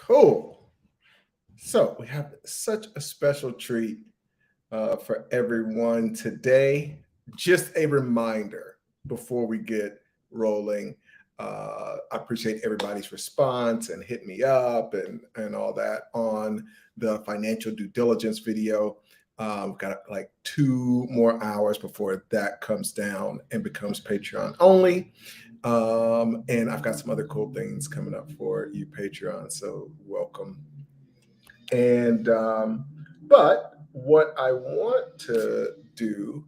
Cool. So we have such a special treat for everyone today. Just a reminder before we get rolling. I appreciate everybody's response and hit me up and all that on the financial due diligence video. We've got like 2 more hours before that comes down and becomes Patreon only. And I've got some other cool things coming up for you, Patreon. So welcome. And but what I want to do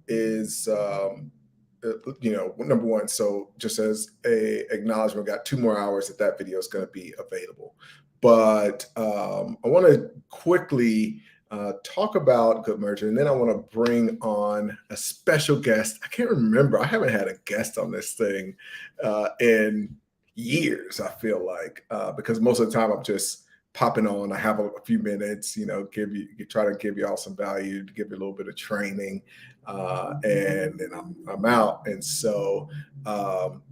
is number one, so just as a acknowledgement, we got 2 more hours that video is going to be available. But I want to quickly talk about Good Merger, and then I want to bring on a special guest. I can't remember. I haven't had a guest on this thing in years, I feel like, because most of the time I'm just popping on. I have a few minutes, try to give you all some value, to give you a little bit of training, and then I'm out. And so,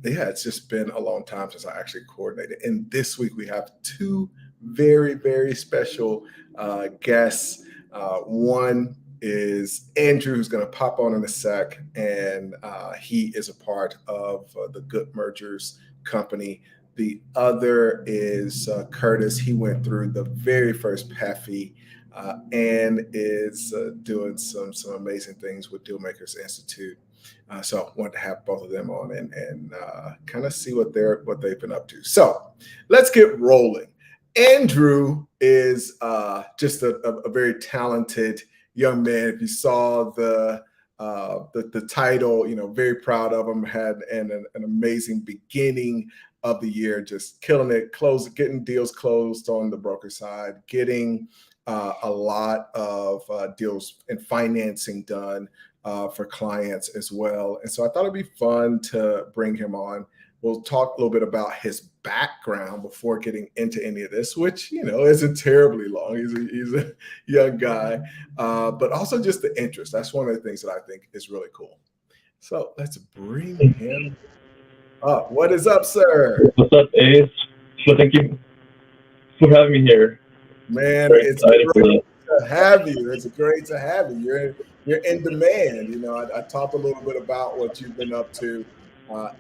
it's just been a long time since I actually coordinated. And this week we have two very, very special guests. One is Andrew, who's going to pop on in a sec, and he is a part of the Good Mergers company. The other is Curtis. He went through the very first PEFI and is doing some amazing things with Dealmakers Institute. So I wanted to have both of them on and kind of see what they've been up to. So let's get rolling. Andrew is just a very talented young man. If you saw the title, very proud of him. Had an amazing beginning of the year, just killing it, getting deals closed on the broker side, getting a lot of deals and financing done for clients as well. And so I thought it'd be fun to bring him on. We'll talk a little bit about his background before getting into any of this, which, isn't terribly long. He's a young guy, but also just the interest. That's one of the things that I think is really cool. So let's bring him up. What is up, sir? What's up, Ace? So thank you for having me here. Man, it's great to have you. It's great to have you. You're in demand. I talked a little bit about what you've been up to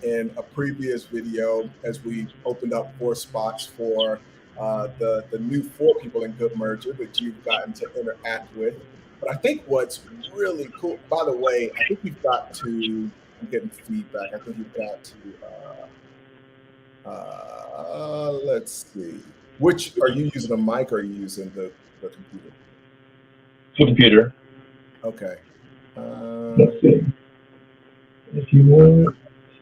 in a previous video as we opened up 4 spots for the new 4 people in Good Merger that you've gotten to interact with. But I think what's really cool, by the way, I think we've got to, I'm getting feedback. I think we've got to, let's see. Which, are you using a mic or are you using the computer? The computer. Okay. Let's see. If you want.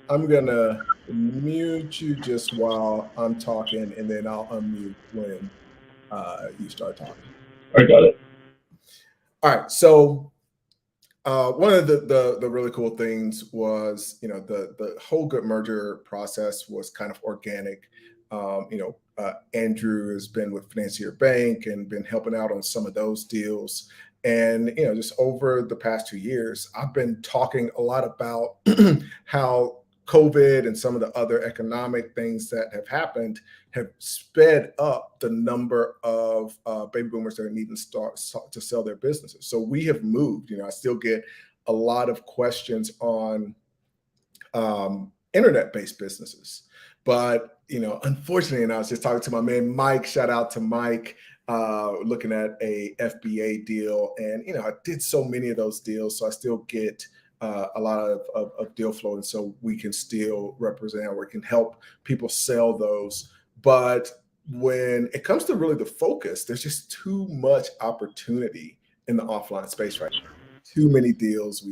I'm going to mute you just while I'm talking, and then I'll unmute when you start talking. I got it. All right. So one of the really cool things was, the whole Good Merger process was kind of organic. Andrew has been with Financier Bank and been helping out on some of those deals. And, just over the past 2 years, I've been talking a lot about how COVID and some of the other economic things that have happened have sped up the number of baby boomers that are needing to sell their businesses. So we have moved. I still get a lot of questions on internet-based businesses. But, unfortunately, and I was just talking to my man, Mike, shout out to Mike, looking at a FBA deal. And, I did so many of those deals, so I still get a lot of deal flow. And so we can still represent, or we can help people sell those. But when it comes to really the focus, there's just too much opportunity in the offline space right now. Too many deals.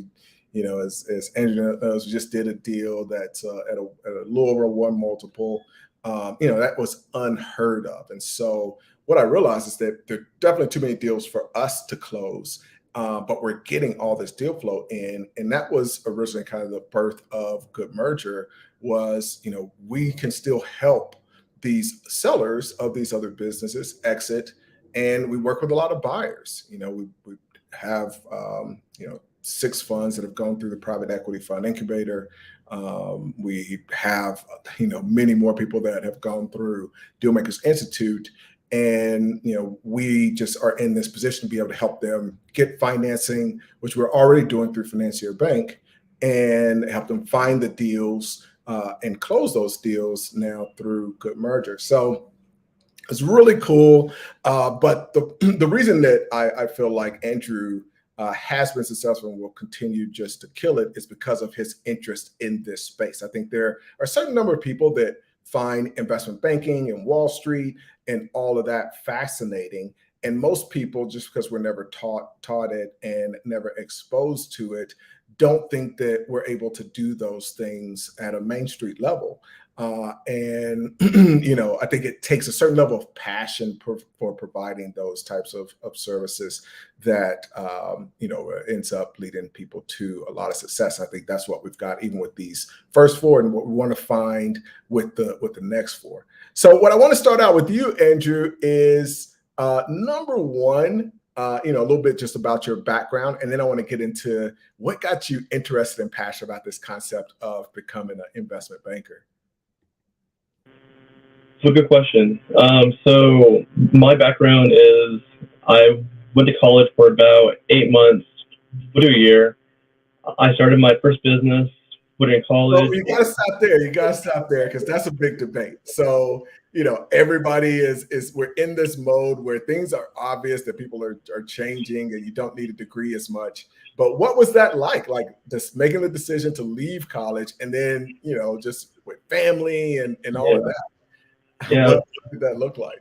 As Andrew knows, we just did a deal that's at a little over 1 multiple. That was unheard of. And so what I realized is that there are definitely too many deals for us to close, but we're getting all this deal flow in. And that was originally kind of the birth of Good Merger was, we can still help these sellers of these other businesses exit. And we work with a lot of buyers. We have, 6 funds that have gone through the private equity fund incubator. We have, many more people that have gone through Dealmakers Institute. And we just are in this position to be able to help them get financing, which we're already doing through Financier Bank, and help them find the deals and close those deals now through Good Merger. So it's really cool. But the reason that I feel like Andrew has been successful and will continue just to kill it is because of his interest in this space. I think there are a certain number of people that find investment banking and Wall Street and all of that fascinating. And most people, just because we're never taught it and never exposed to it, don't think that we're able to do those things at a Main Street level. And I think it takes a certain level of passion for providing those types of services that ends up leading people to a lot of success. I think that's what we've got even with these first four, and what we want to find with the next four. So what I want to start out with you, Andrew, is number one. A little bit just about your background, and then I want to get into what got you interested and passionate about this concept of becoming an investment banker. So good question. So my background is I went to college for about 8 months, to a year. I started my first business when in college. So you got to stop there. You got to stop there because that's a big debate. So everybody we're in this mode where things are obvious that people are changing, and you don't need a degree as much. But what was that like just making the decision to leave college and then just with family and all of that? Yeah. What did that look like?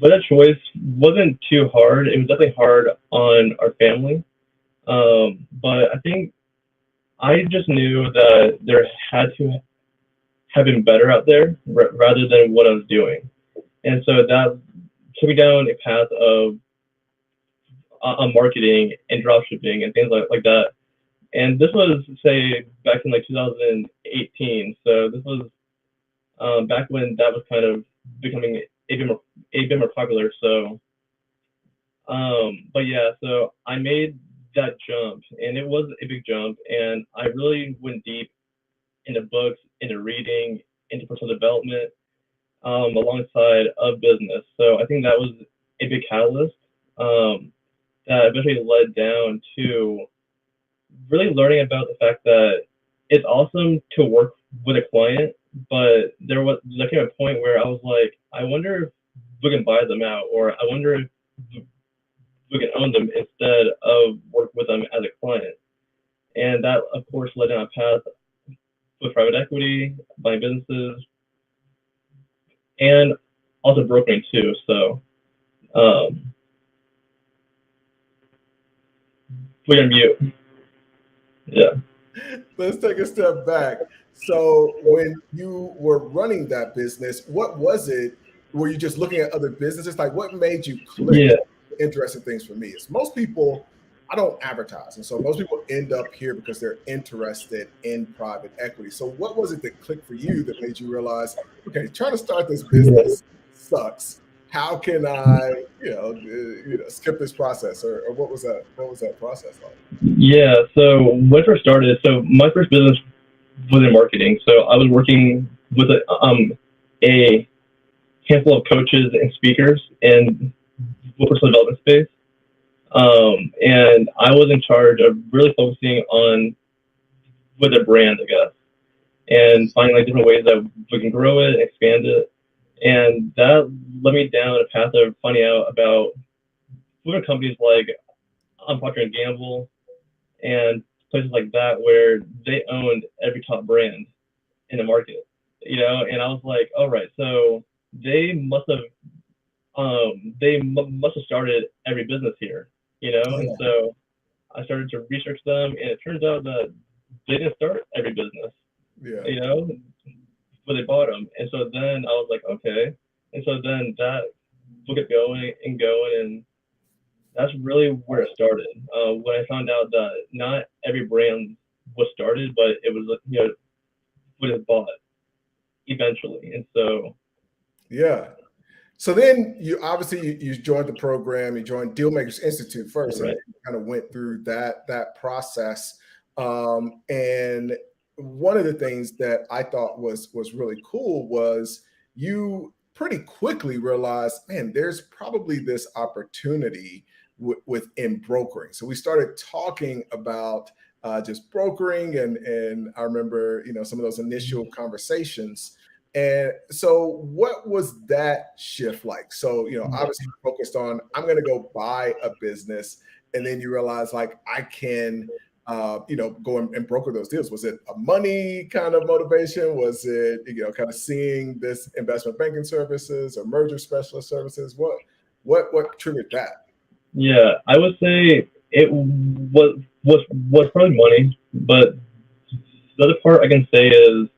But that choice wasn't too hard. It was definitely hard on our family. But I think I just knew that there had to have been better out there rather than what I was doing. And so that took me down a path of marketing and dropshipping and things like that. And this was, say, back in like 2018. So this was back when that was kind of becoming a bit more popular. So, but yeah, so I made that jump, and it was a big jump, and I really went deep into books, into reading, into personal development, alongside of business. So I think that was a big catalyst that eventually led down to really learning about the fact that it's awesome to work with a client, but there came a point where I was like, I wonder if we can buy them out, or I wonder if we can own them instead of work with them as a client. And that, of course, led down a path with private equity, buying businesses, and also brokering too. So, we're on mute. Yeah. Let's take a step back. So when you were running that business, what was it? Were you just looking at other businesses? Like, what made you click? Yeah. Interesting things for me is most people, I don't advertise. And so most people end up here because they're interested in private equity. So what was it that clicked for you that made you realize, okay, trying to start this business sucks. How can I, skip this process, or what was that process like? Yeah. So when I first started, so my first business was in marketing. So I was working with a handful of coaches and speakers in the personal development space. And I was in charge of really focusing on with a brand, I guess, and finding like different ways that we can grow it, expand it. And that led me down a path of finding out about different companies like Procter and Gamble and places like that where they owned every top brand in the market, and I was like, all right, so they must have must have started every business here, and Yeah. so I started to research them, and it turns out that they didn't start every business, Yeah. you know, but they bought them. And so then I was like, okay. And so then that took it going and going, and that's really where it started. When I found out that not every brand was started, but it was, what it bought eventually. And so, Yeah. So then you obviously you joined the program, you joined Dealmakers Institute first, and right. you kind of went through that process. And one of the things that I thought was really cool was you pretty quickly realized, man, there's probably this opportunity within brokering. So we started talking about just brokering, and I remember, some of those initial conversations. And so, what was that shift like? So, obviously focused on, I'm going to go buy a business, and then you realize, like, I can go and broker those deals. Was it a money kind of motivation? Was it, kind of seeing this investment banking services or merger specialist services? What triggered that? Yeah, I would say it was probably money, but the other part I can say is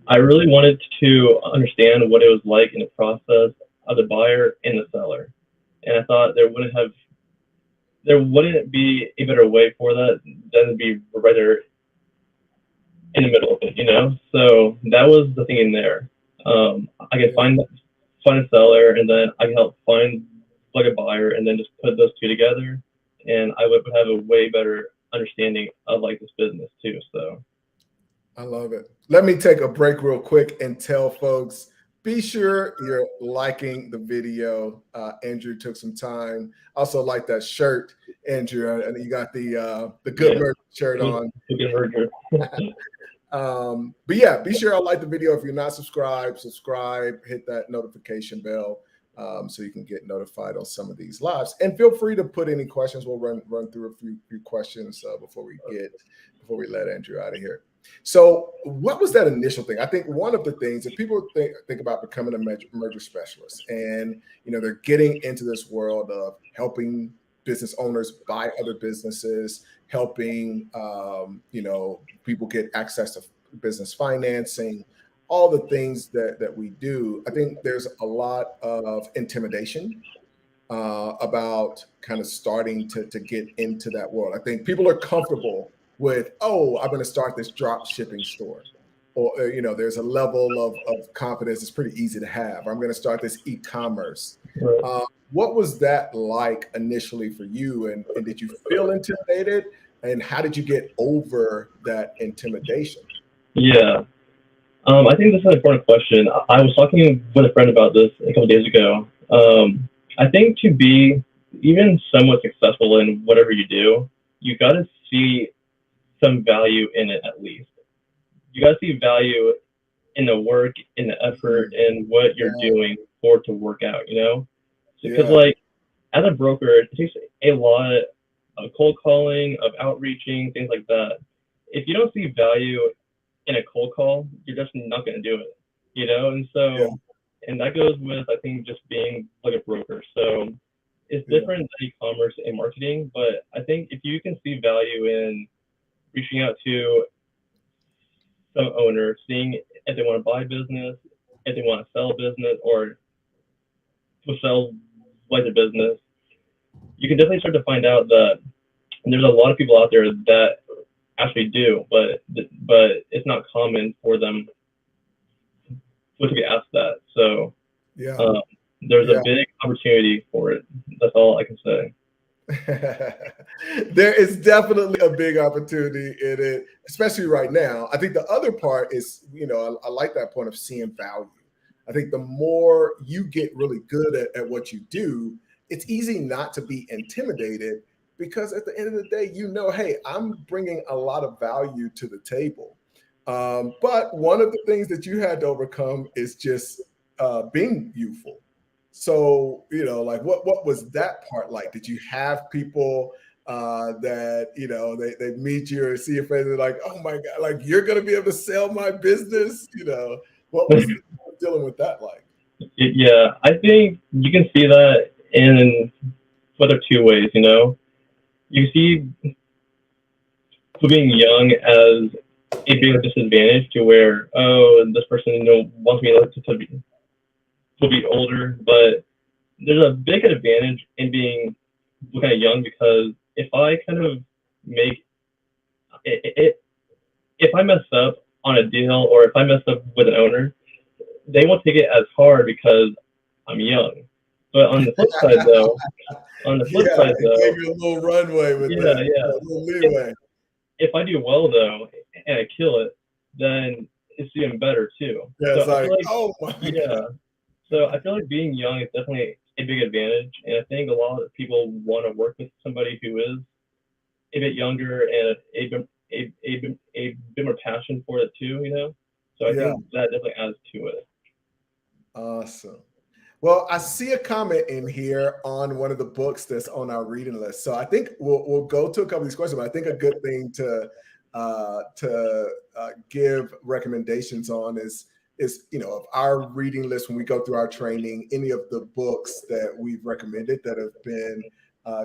I really wanted to understand what it was like in the process of the buyer and the seller, and I thought there wouldn't be a better way for that than to be right there in the middle of it, you know. So that was the thing in there. I can Yeah, find a seller, and then I can help find like a buyer, and then just put those two together, and I would have a way better understanding of like this business too. So I love it. Let me take a break real quick and tell folks, be sure you're liking the video. Andrew took some time. Also like that shirt, Andrew, and you got the good yeah, merch shirt good, on. good merger. But yeah, be sure to like the video. If you're not subscribed, subscribe, hit that notification bell, so you can get notified on some of these lives. And feel free to put any questions. We'll run through a few questions before we let Andrew out of here. So, what was that initial thing? I think one of the things that people think about becoming a merger specialist, and they're getting into this world of helping business owners buy other businesses, helping people get access to business financing, all the things that we do. I think there's a lot of intimidation about kind of starting to get into that world. I think people are comfortable with, oh, I'm going to start this drop shipping store. Or, there's a level of confidence it's pretty easy to have. I'm going to start this e-commerce. Right. What was that like initially for you? And did you feel intimidated? And how did you get over that intimidation? Yeah, I think this is an important question. I was talking with a friend about this a couple days ago. I think to be even somewhat successful in whatever you do, you got to see some value in it at least. You got to see value in the work, in the effort, in what you're Yeah, doing for it to work out, you know? Because, yeah, like, as a broker, it takes a lot of cold calling, of outreaching, things like that. If you don't see value in a cold call, you're just not going to do it, you know? And yeah, so, and that goes with, I think, just being like a broker. So it's yeah, different than e-commerce and marketing, but I think if you can see value in reaching out to some owner, seeing if they want to buy business, if they want to sell a business, or to sell like a business, you can definitely start to find out that there's a lot of people out there that actually do, but it's not common for them to be asked that. So yeah, um, there's a yeah. big opportunity for it. That's all I can say. There is definitely a big opportunity in it, especially right now. I think the other part is, I like that point of seeing value. I think the more you get really good at what you do, it's easy not to be intimidated because at the end of the day, hey, I'm bringing a lot of value to the table. But one of the things that you had to overcome is just being youthful. So, like what was that part like? Did you have people that, they meet you or see your face and they're like, oh my God, like you're gonna be able to sell my business? What was dealing with that like? Yeah, I think you can see that in whether two ways. You know, you see being young as a big disadvantage to where, oh, this person wants me to be older, but there's a big advantage in being kind of young because if I kind of make it, if I mess up on a deal or if I mess up with an owner, they won't take it as hard because I'm young. But on the flip Yeah, side it gave though, you a little runway with yeah, that, yeah. a little If leeway. if I do well though and I kill it, then it's even better too. Yeah, So it's I feel like, like oh my yeah. God. So I feel like being young is definitely a big advantage, and I think a lot of people want to work with somebody who is a bit younger and a bit more passion for it too, you know. So I Yeah, think that definitely adds to it. awesome. Well, I see a comment in here on one of the books that's on our reading list. So I think we'll go to a couple of these questions, but I think a good thing to give recommendations on is of our reading list when we go through our training, any of the books that we've recommended that have been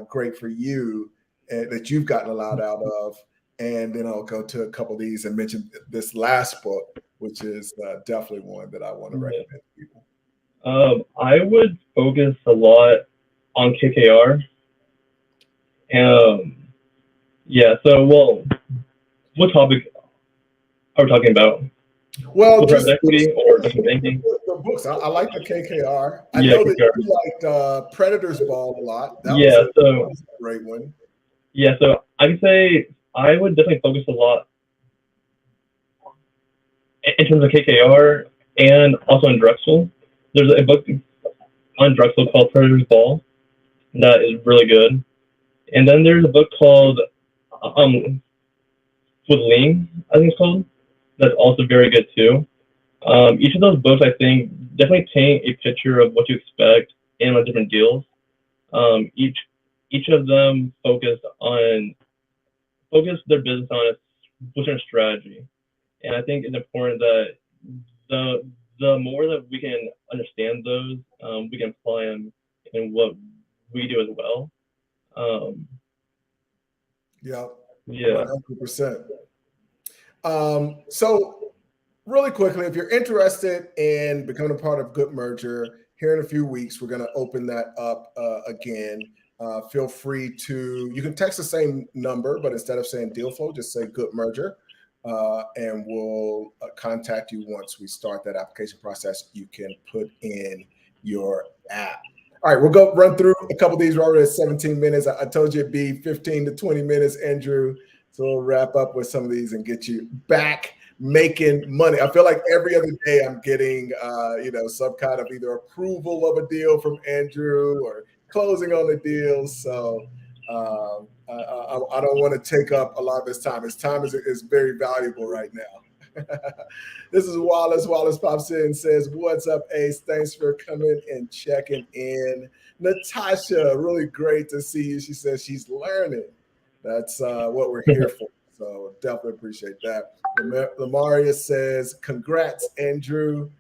great for you and that you've gotten a lot out of. And then I'll go to a couple of these and mention this last book, which is definitely one that I want to Yeah. recommend to people. I would focus a lot on KKR. Um, yeah. So, well, what topic are we talking about? Well, The private just equity or investment banking? the books. I like the KKR. I Yeah, know that KKR. you liked Predators Ball a lot. That Yeah. So, was a great one. yeah. So I can say I would definitely focus a lot in terms of KKR and also on Drexel. There's a book on Drexel called Predator's Ball that is really good. And then there's a book called um with Lean, I think it's called. That's also very good too. Each of those books, I think, definitely paint a picture of what to expect in on different deals. Each of them focus their business on a certain strategy, and I think it's important that the the more that we can understand those, we can apply them in what we do as well. Um, Yeah, yeah. 100%. So really quickly, if you're interested in becoming a part of Good Merger, here in a few weeks, we're going to open that up again. Feel free you can text the same number, but instead of saying deal flow, just say Good Merger. And we'll contact you once we start that application process. You can put in your app. All right, we'll go run through a couple of these. We're already at 17 minutes. I told you it'd be 15 to 20 minutes, Andrew. So we'll wrap up with some of these and get you back making money. I feel like every other day I'm getting, some kind of either approval of a deal from Andrew or closing on the deal. So I don't want to take up a lot of his time. His time is very valuable right now. This is Wallace. Wallace pops in and says, "What's up, Ace? Thanks for coming and checking in." Natasha, really great to see you. She says she's learning. That's what we're here for. So definitely appreciate that. Lamaria says, "Congrats, Andrew."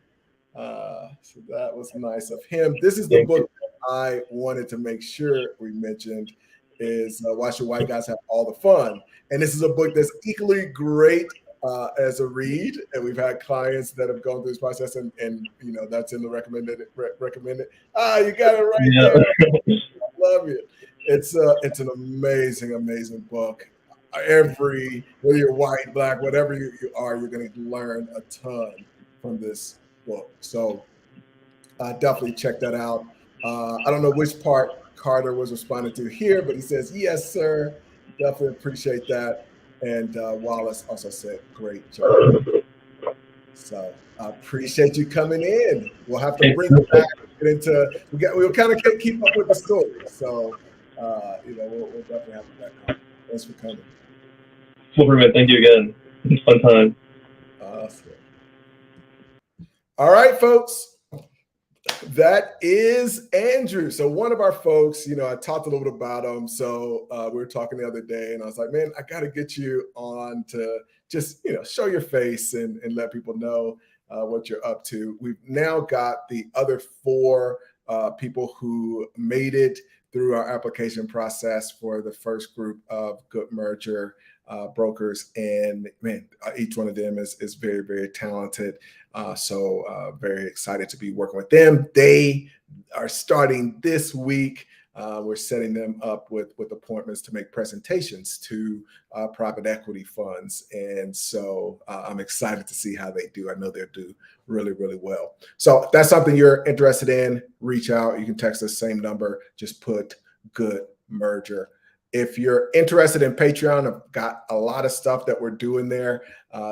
So that was nice of him. This is the Thank you. book that I wanted to make sure we mentioned is Why Should White Guys Have All the Fun? And this is a book that's equally great as a read. And we've had clients that have gone through this process and that's in the recommended. You got it right Yeah. there. I love you. It's an amazing book. Whether you're white, black, whatever you are, you're going to learn a ton from this book. So definitely check that out. I don't know which part Carter was responding to here, but he says, "Yes, sir." Definitely appreciate that. And Wallace also said, "Great job." So I appreciate you coming in. We'll have to bring you back we'll kind of keep up with the story. So we'll definitely have you back on. Thanks for coming. Superman, thank you again. It's fun time. Awesome. All right, folks. That is Andrew. So one of our folks, I talked a little bit about him. So we were talking the other day, and I was like, "Man, I got to get you on to just show your face and let people know what you're up to." We've now got the other four people who made it through our application process for the first group of Good Merger brokers, and man, each one of them is very, very talented. So very excited to be working with them. They are starting this week. We're setting them up with appointments to make presentations to private equity funds. And so I'm excited to see how they do. I know they'll do really, really well. So if that's something you're interested in, reach out. You can text the same number. Just put Good Merger. If you're interested in Patreon, I've got a lot of stuff that we're doing there.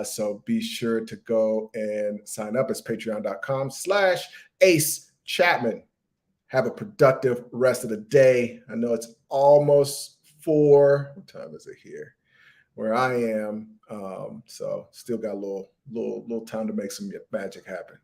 So be sure to go and sign up. It's patreon.com/Ace Chapman, have a productive rest of the day. I know it's almost 4. What time is it here where I am? So still got a little time to make some magic happen.